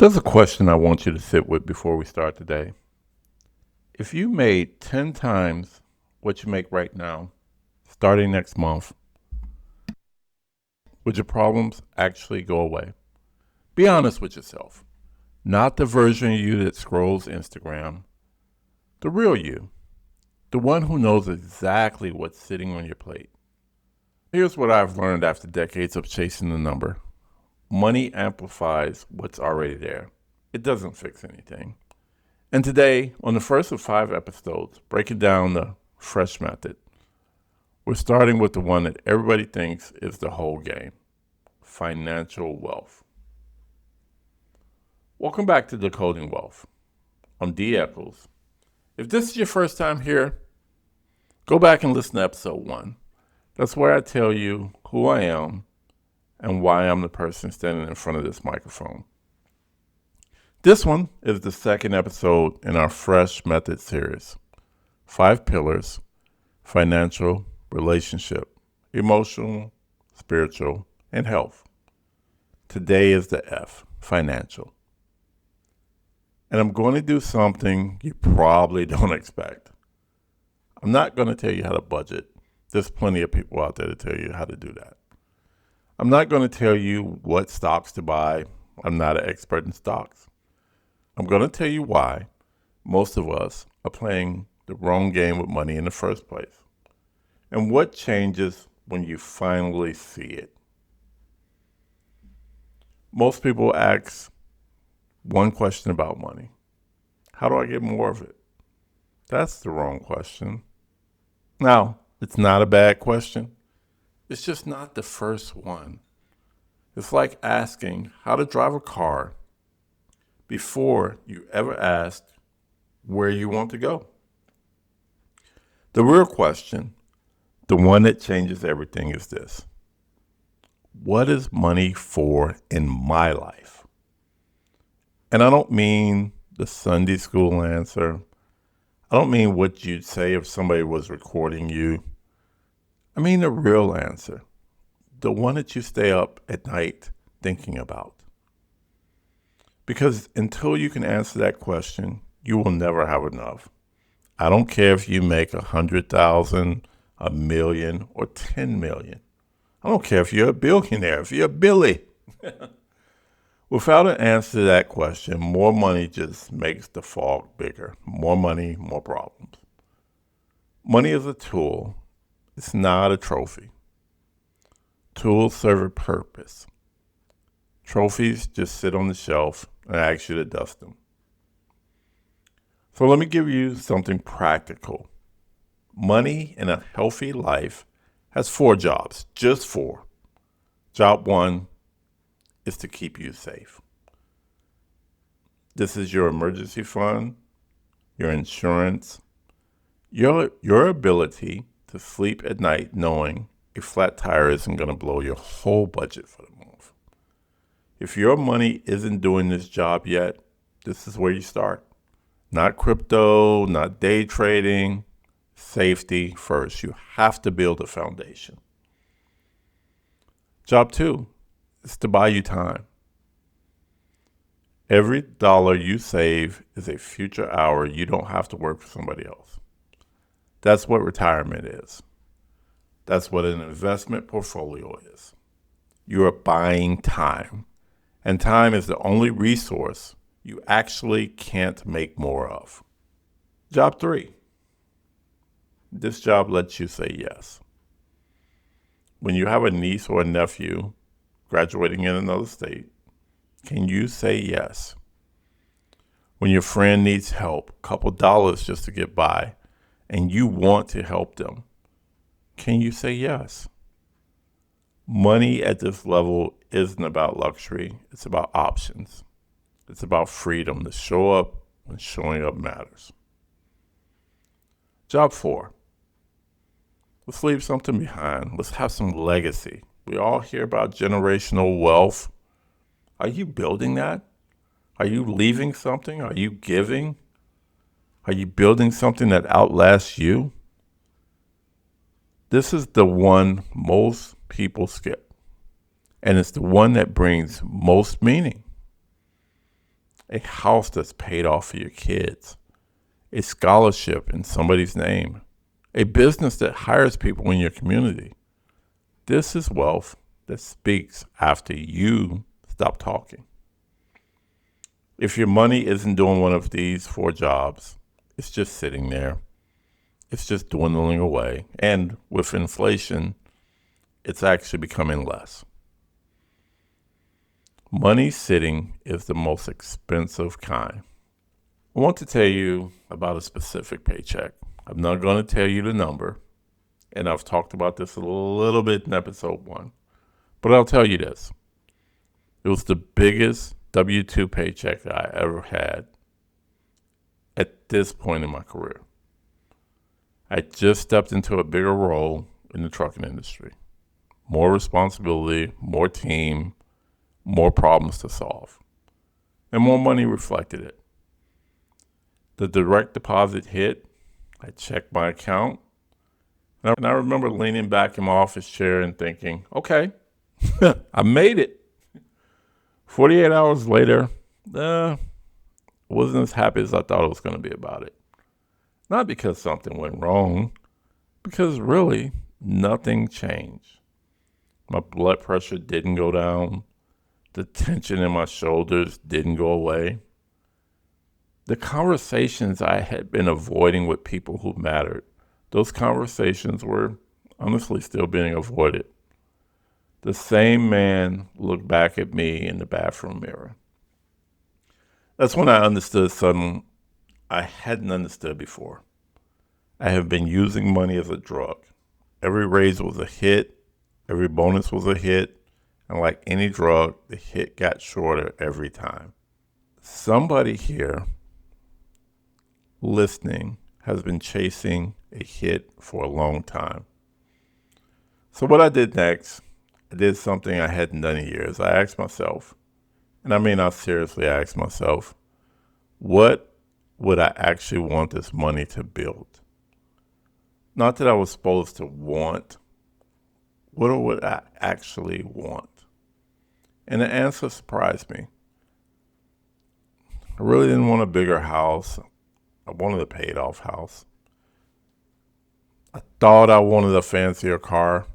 There's a question I want you to sit with before we start today. If you made 10 times what you make right now, starting next month, would your problems actually go away? Be honest with yourself. Not the version of you that scrolls Instagram, the real you, the one who knows exactly what's sitting on your plate. Here's what I've learned after decades of chasing the number. Money amplifies what's already there. It doesn't fix anything. And today, on the first of 5 episodes, breaking down the fresh method, we're starting with the one that everybody thinks is the whole game: financial wealth. Welcome back to Decoding Wealth. I'm D. Echols. If this is your first time here, go back and listen to episode 1. That's where I tell you who I am and why I'm the person standing in front of this microphone. This one is the second episode in our Fresh Method series. 5 pillars: financial, relationship, emotional, spiritual, and health. Today is the F, financial. And I'm going to do something you probably don't expect. I'm not going to tell you how to budget. There's plenty of people out there to tell you how to do that. I'm not going to tell you what stocks to buy. I'm not an expert in stocks. I'm going to tell you why most of us are playing the wrong game with money in the first place, and what changes when you finally see it. Most people ask one question about money: how do I get more of it? That's the wrong question. Now, it's not a bad question. It's just not the first one. It's like asking how to drive a car before you ever ask where you want to go. The real question, the one that changes everything, is this: what is money for in my life? And I don't mean the Sunday school answer. I don't mean what you'd say if somebody was recording you. I mean the real answer, the one that you stay up at night thinking about. Because until you can answer that question, you will never have enough. I don't care if you make 100,000, a million, or 10 million. I don't care if you're a billionaire, if you're a Billy. Without an answer to that question, more money just makes the fog bigger. More money, more problems. Money is a tool. It's not a trophy. Tools serve a purpose. Trophies just sit on the shelf and ask you to dust them. So let me give you something practical. Money in a healthy life has 4 jobs, just 4. Job 1 is to keep you safe. This is your emergency fund, your insurance, your ability to sleep at night knowing a flat tire isn't going to blow your whole budget for the month. If your money isn't doing this job yet, this is where you start. Not crypto, not day trading. Safety first. You have to build a foundation. Job 2 is to buy you time. Every dollar you save is a future hour you don't have to work for somebody else. That's what retirement is. That's what an investment portfolio is. You are buying time. And time is the only resource you actually can't make more of. Job 3. This job lets you say yes. When you have a niece or a nephew graduating in another state, can you say yes? When your friend needs help, a couple dollars just to get by, and you want to help them, can you say yes? Money at this level isn't about luxury. It's about options. It's about freedom to show up when showing up matters. Job 4. Let's leave something behind. Let's have some legacy. We all hear about generational wealth. Are you building that? Are you leaving something? Are you giving? Are you building something that outlasts you? This is the one most people skip. And it's the one that brings most meaning. a house that's paid off for your kids, a scholarship in somebody's name, a business that hires people in your community. This is wealth that speaks after you stop talking. If your money isn't doing one of these 4 jobs, it's just sitting there. It's just dwindling away. And with inflation, it's actually becoming less. Money sitting is the most expensive kind. I want to tell you about a specific paycheck. I'm not going to tell you the number, and I've talked about this a little bit in episode 1, but I'll tell you this. It was the biggest W-2 paycheck that I ever had at this point in my career. I just stepped into a bigger role in the trucking industry. More responsibility, more team, more problems to solve, and more money reflected it. The direct deposit hit. I checked my account, and I remember leaning back in my office chair and thinking, okay, I made it. 48 hours later, wasn't as happy as I thought it was going to be about it. Not because something went wrong, because really nothing changed. My blood pressure didn't go down. The tension in my shoulders didn't go away. The conversations I had been avoiding with people who mattered, those conversations were honestly still being avoided. The same man looked back at me in the bathroom mirror. That's when I understood something I hadn't understood before. I have been using money as a drug. Every raise was a hit. Every bonus was a hit. And like any drug, the hit got shorter every time. Somebody here listening has been chasing a hit for a long time. So what I did next, I did something I hadn't done in years. I asked myself, and I mean I seriously asked myself, what would I actually want this money to build? Not that I was supposed to want. What would I actually want? And the answer surprised me. I really didn't want a bigger house. I wanted a paid off house. I thought I wanted a fancier car.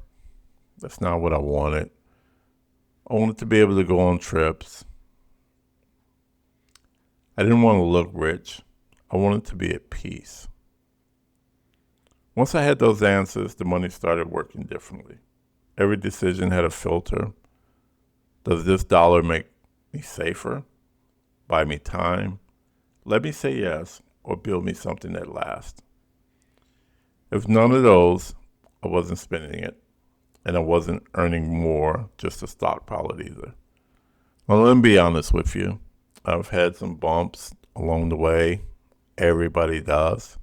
That's not what I wanted. I wanted to be able to go on trips. I didn't want to look rich. I wanted to be at peace. Once I had those answers, the money started working differently. Every decision had a filter. Does this dollar make me safer? Buy me time? Let me say yes, or build me something that lasts? If none of those, I wasn't spending it, and I wasn't earning more just to stockpile it either. Well, let me be honest with you. I've had some bumps along the way. Everybody does.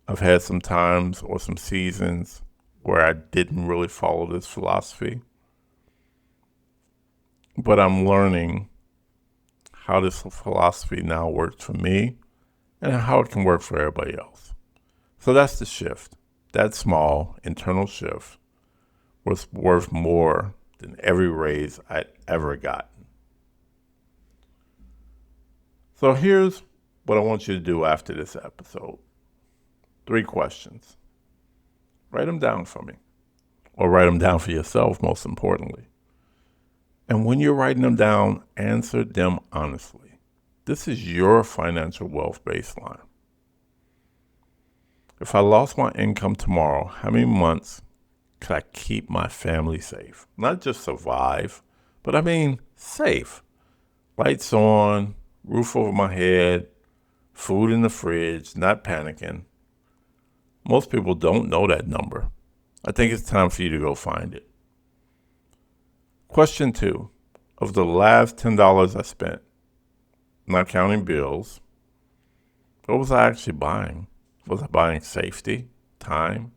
I've had some times or some seasons where I didn't really follow this philosophy. But I'm learning how this philosophy now works for me and how it can work for everybody else. So that's the shift. That small internal shift was worth more than every raise I'd ever gotten. So here's what I want you to do after this episode. 3 questions. Write them down for me, or write them down for yourself, most importantly. And when you're writing them down, answer them honestly. This is your financial wealth baseline. If I lost my income tomorrow, how many months could I keep my family safe? Not just survive, but I mean safe. Lights on, roof over my head, food in the fridge, not panicking. Most people don't know that number. I think it's time for you to go find it. Question 2. Of the last $10 I spent, not counting bills, what was I actually buying? Was I buying safety, time,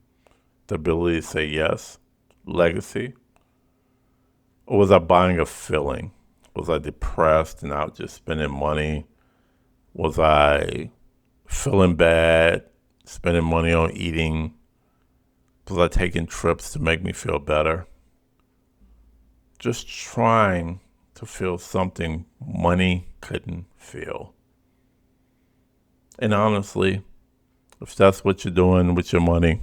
the ability to say yes, legacy? Or was I buying a feeling? Was I depressed and out just spending money? Was I feeling bad, spending money on eating? Was I taking trips to make me feel better? Just trying to feel something money couldn't feel. And honestly, if that's what you're doing with your money,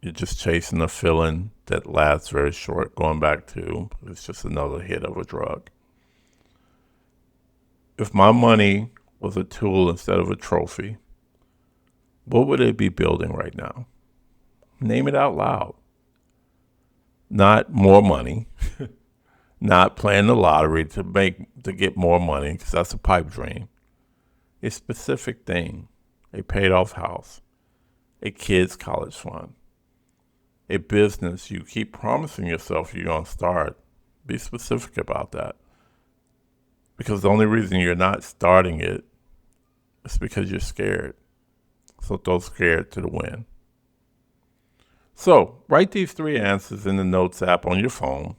you're just chasing a feeling that lasts very short, going back to it's just another hit of a drug. If my money was a tool instead of a trophy, what would it be building right now? Name it out loud. Not more money, not playing the lottery to get more money, because that's a pipe dream. A specific thing, a paid off house, a kid's college fund, a business you keep promising yourself you're going to start. Be specific about that. Because the only reason you're not starting it is because you're scared. So throw scared to the wind. So write these 3 answers in the Notes app on your phone.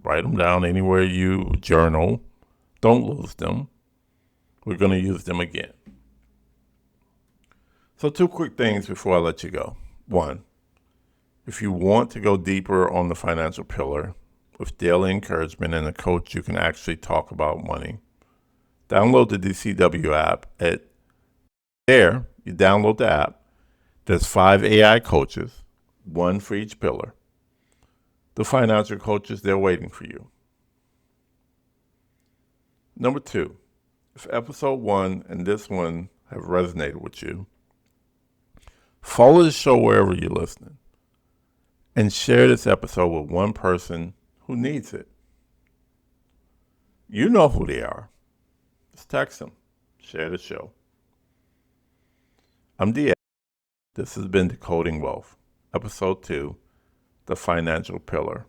Write them down anywhere you journal. Don't lose them. We're going to use them again. So 2 quick things before I let you go. 1, if you want to go deeper on the financial pillar with daily encouragement and a coach you can actually talk about money, download the DCW app. There, you download the app. There's 5 AI coaches, 1 for each pillar. The financial coaches, they're waiting for you. Number 2, if episode 1 and this one have resonated with you, follow the show wherever you're listening and share this episode with one person who needs it. You know who they are. Just text them. Share the show. I'm D. This has been Decoding Wealth, episode 2, the financial pillar.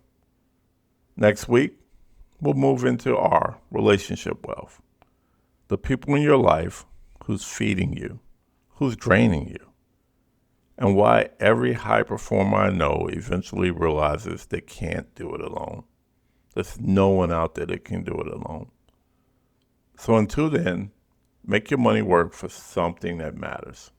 Next week, we'll move into our relationship wealth. The people in your life who's feeding you, who's draining you, and why every high performer I know eventually realizes they can't do it alone. There's no one out there that can do it alone. So until then, make your money work for something that matters.